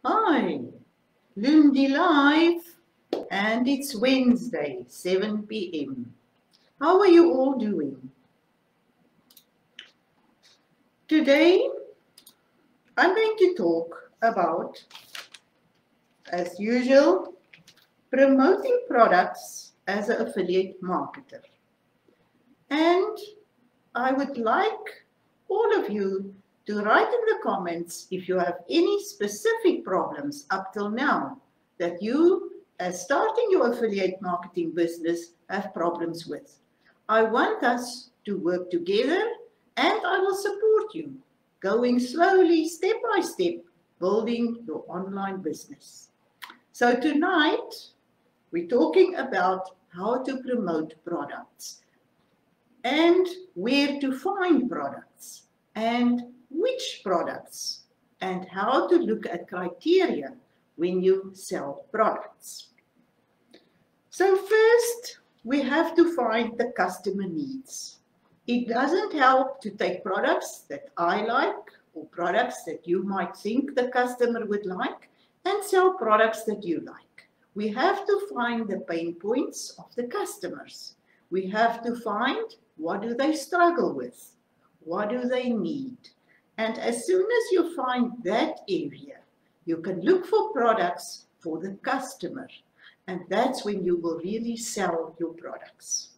Hi, Loendi Live, and it's Wednesday, 7 p.m. How are you all doing? Today, I'm going to talk about, as usual, promoting products as an affiliate marketer. And I would like all of you to write in the comments if you have any specific problems up till now that you, as starting your affiliate marketing business, have problems with. I want us to work together and I will support you, going slowly, step by step, building your online business. So tonight, we're talking about how to promote products and where to find products and which products and how to look at criteria when you sell products. So first, we have to find the customer needs. It doesn't help to take products that I like or products that you might think the customer would like and sell products that you like. We have to find the pain points of the customers. We have to find what do they struggle with, what do they need. And as soon as you find that area, you can look for products for the customer. And that's when you will really sell your products.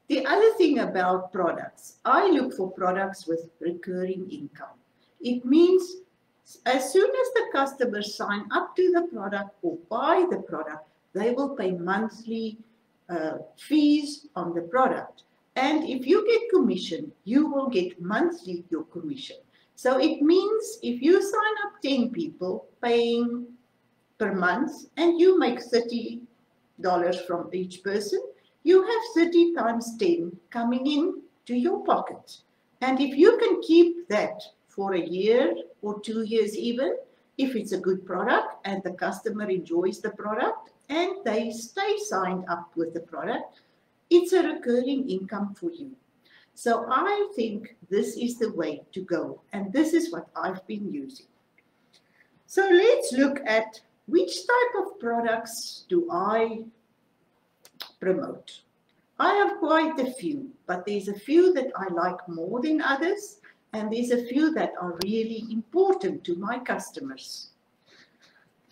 The other thing about products, I look for products with recurring income. It means as soon as the customers sign up to the product or buy the product, they will pay monthly fees on the product. And if you get commission, you will get monthly your commission. So it means if you sign up 10 people paying per month and you make $30 from each person, you have 30 times 10 coming in to your pocket. And if you can keep that for a year or 2 years even, if it's a good product and the customer enjoys the product and they stay signed up with the product, it's a recurring income for you. So I think this is the way to go, and this is what I've been using. So let's look at which type of products do I promote. I have quite a few, but there's a few that I like more than others, and there's a few that are really important to my customers.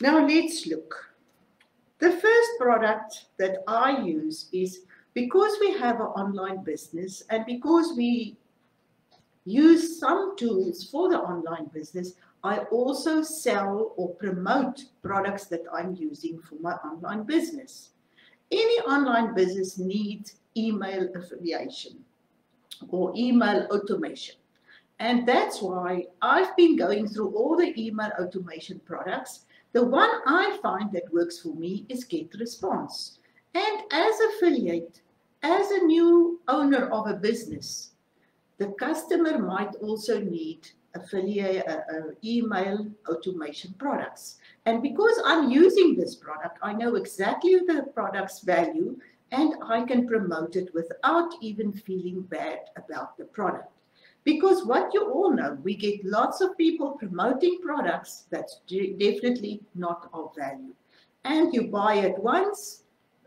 Now let's look. The first product that I use is, because we have an online business and because we use some tools for the online business, I also sell or promote products that I'm using for my online business. Any online business needs email affiliation or email automation. And that's why I've been going through all the email automation products. The one I find that works for me is GetResponse. And as affiliate, as a new owner of a business, the customer might also need affiliate email automation products. And because I'm using this product, I know exactly the product's value and I can promote it without even feeling bad about the product. Because what you all know, we get lots of people promoting products that's definitely not of value. And you buy it once,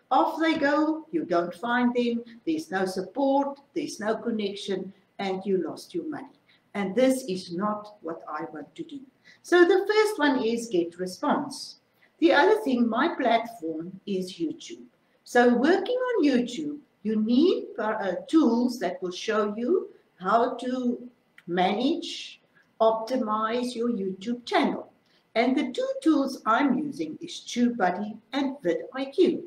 off they go, you don't find them, there's no support, there's no connection, and you lost your money. And this is not what I want to do. So the first one is GetResponse. The other thing, my platform is YouTube. So working on YouTube, you need tools that will show you how to manage, optimize your YouTube channel. And the two tools I'm using is TubeBuddy and VidIQ.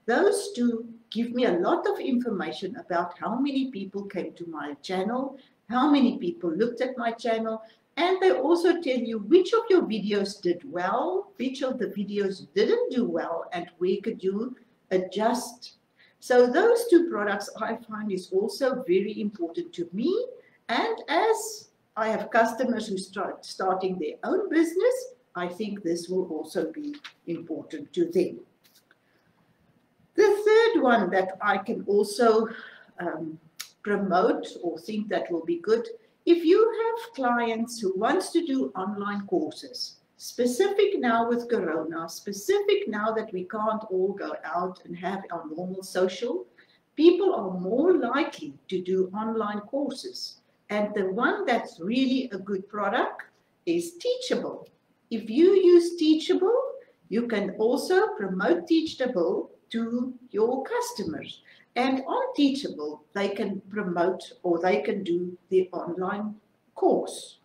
Those two give me a lot of information about how many people came to my channel, how many people looked at my channel, and they also tell you which of your videos did well, which of the videos didn't do well, and where could you adjust. So those two products I find is also very important to me, and as I have customers who start starting their own business, I think this will also be important to them. The third one that I can also promote or think that will be good, if you have clients who wants to do online courses, specific now with Corona, specific now that we can't all go out and have our normal social, people are more likely to do online courses. And the one that's really a good product is Teachable. If you use Teachable, you can also promote Teachable to your customers. And on Teachable, they can promote or they can do the online course.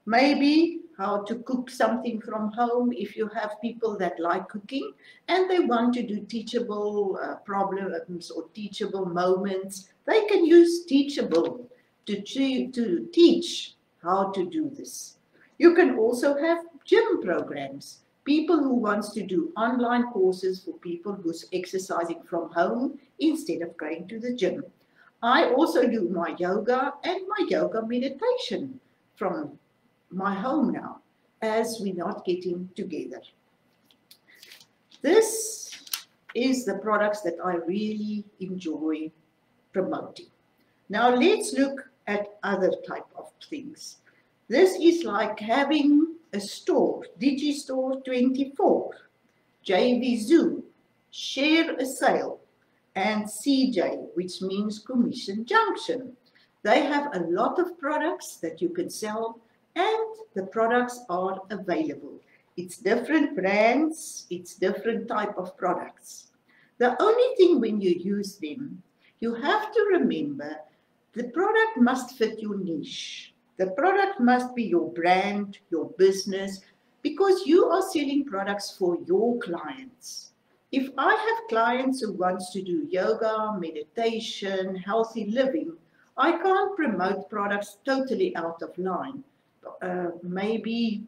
Maybe how to cook something from home if you have people that like cooking and they want to do teachable problems or teachable moments. They can use Teachable to teach how to do this. You can also have gym programs. People who wants to do online courses for people who's exercising from home instead of going to the gym. I also do my yoga and my yoga meditation from my home now, as we're not getting together. This is the products that I really enjoy promoting. Now let's look at other type of things. This is like having a store, Digistore 24, JV Zoo, Share a Sale, and CJ, which means Commission Junction. They have a lot of products that you can sell, and the products are available. It's different brands, it's different type of products. The only thing when you use them, you have to remember the product must fit your niche. The product must be your brand, your business, because you are selling products for your clients. If I have clients who wants to do yoga, meditation, healthy living, I can't promote products totally out of line. Maybe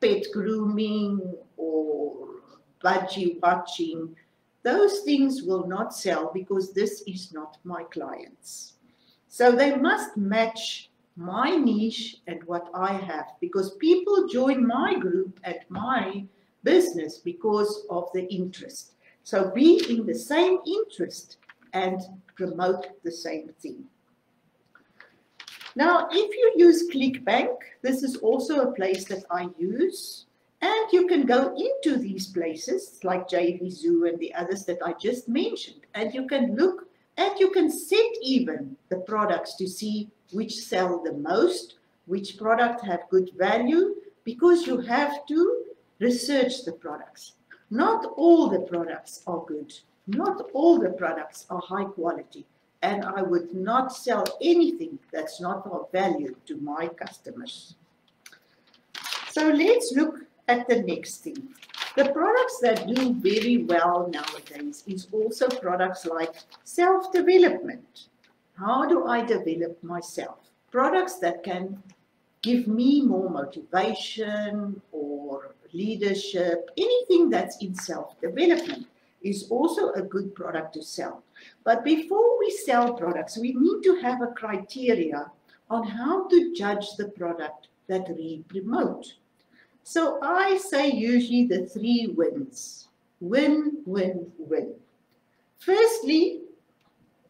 pet grooming or budgie watching. Those things will not sell because this is not my clients. So they must match my niche and what I have, because people join my group and my business because of the interest. So be in the same interest and promote the same thing. Now, if you use Clickbank, this is also a place that I use, and you can go into these places like JV Zoo and the others that I just mentioned, and you can look and you can set even the products to see which sell the most, which product have good value, because you have to research the products. Not all the products are good. Not all the products are high quality. And I would not sell anything that's not of value to my customers. So let's look at the next thing. The products that do very well nowadays is also products like self-development. How do I develop myself? Products that can give me more motivation or leadership, anything that's in self-development is also a good product to sell. But before we sell products, we need to have a criteria on how to judge the product that we promote. So I say usually the 3 wins. Win, win, win. Firstly,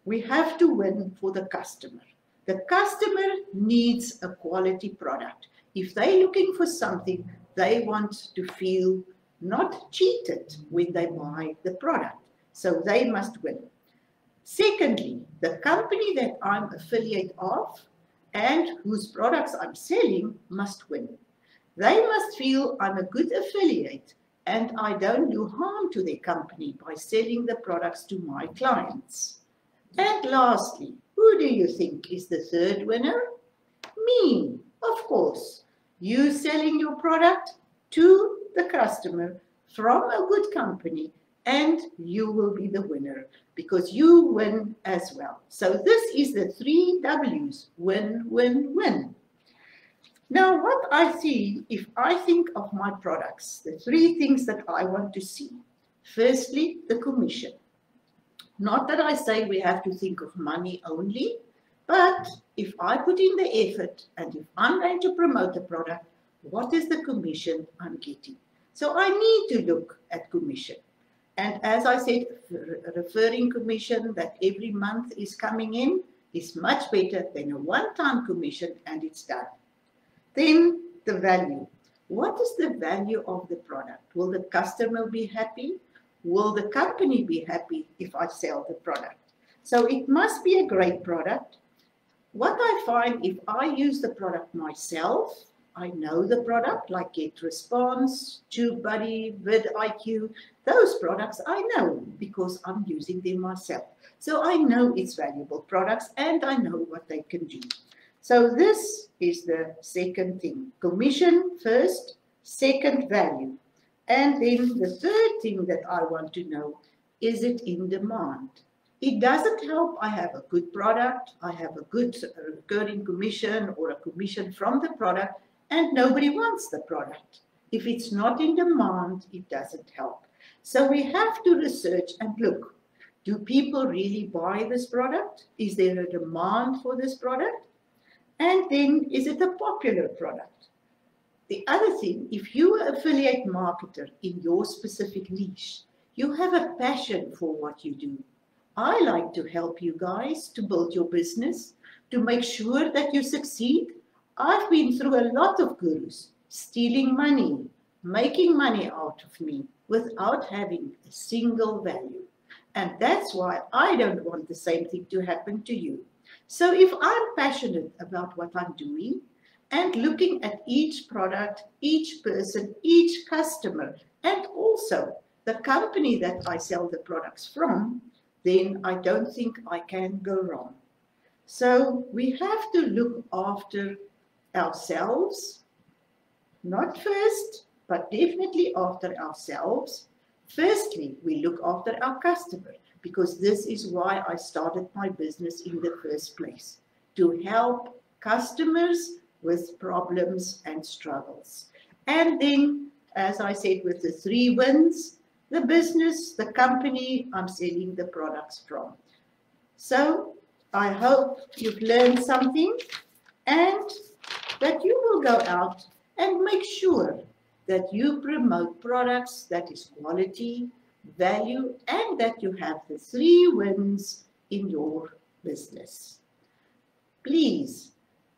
we have to win for the customer. The customer needs a quality product. If they're looking for something, they want to feel not cheated when they buy the product. So they must win. Secondly, the company that I'm affiliate of and whose products I'm selling must win. They must feel I'm a good affiliate and I don't do harm to their company by selling the products to my clients. And lastly, who do you think is the 3rd winner? Me, of course. You selling your product to the customer from a good company, and you will be the winner because you win as well. So this is the 3 W's, win, win, win. Now what I see, if I think of my products, the 3 things that I want to see. Firstly, the commission. Not that I say we have to think of money only, but if I put in the effort and if I'm going to promote a product, what is the commission I'm getting? So I need to look at commission. And as I said, referring commission that every month is coming in is much better than a one-time commission and it's done. Then the value. What is the value of the product? Will the customer be happy? Will the company be happy if I sell the product? So it must be a great product. What I find, if I use the product myself, I know the product like GetResponse, TubeBuddy, VidIQ, those products I know because I'm using them myself. So I know it's valuable products and I know what they can do. So this is the second thing. Commission first, second value. And then the third thing that I want to know, is it in demand? It doesn't help I have a good product, I have a good recurring commission or a commission from the product, and nobody wants the product. If it's not in demand, it doesn't help. So we have to research and look, do people really buy this product? Is there a demand for this product? And then, is it a popular product? The other thing, if you are an affiliate marketer in your specific niche, you have a passion for what you do. I like to help you guys to build your business, to make sure that you succeed. I've been through a lot of gurus stealing money, making money out of me without having a single value. And that's why I don't want the same thing to happen to you. So if I'm passionate about what I'm doing and looking at each product, each person, each customer, and also the company that I sell the products from, then I don't think I can go wrong. So we have to look after ourselves, not first, but definitely after ourselves. Firstly, we look after our customer, because this is why I started my business in the first place, to help customers with problems and struggles. And then, as I said, with the 3 wins, the business, the company I'm selling the products from. So I hope you've learned something and that you will go out and make sure that you promote products that is quality, value, and that you have the 3 wins in your business. Please,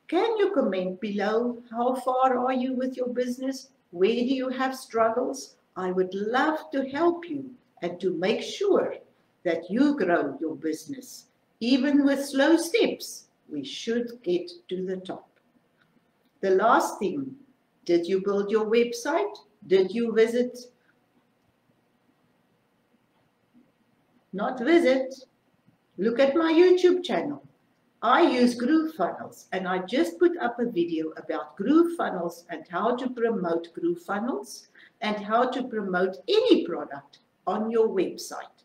can you comment below how far are you with your business? Where do you have struggles? I would love to help you and to make sure that you grow your business. Even with slow steps, we should get to the top. The last thing, did you build your website? Did you visit? Not visit. Look at my YouTube channel. I use GrooveFunnels, and I just put up a video about GrooveFunnels and how to promote GrooveFunnels and how to promote any product on your website.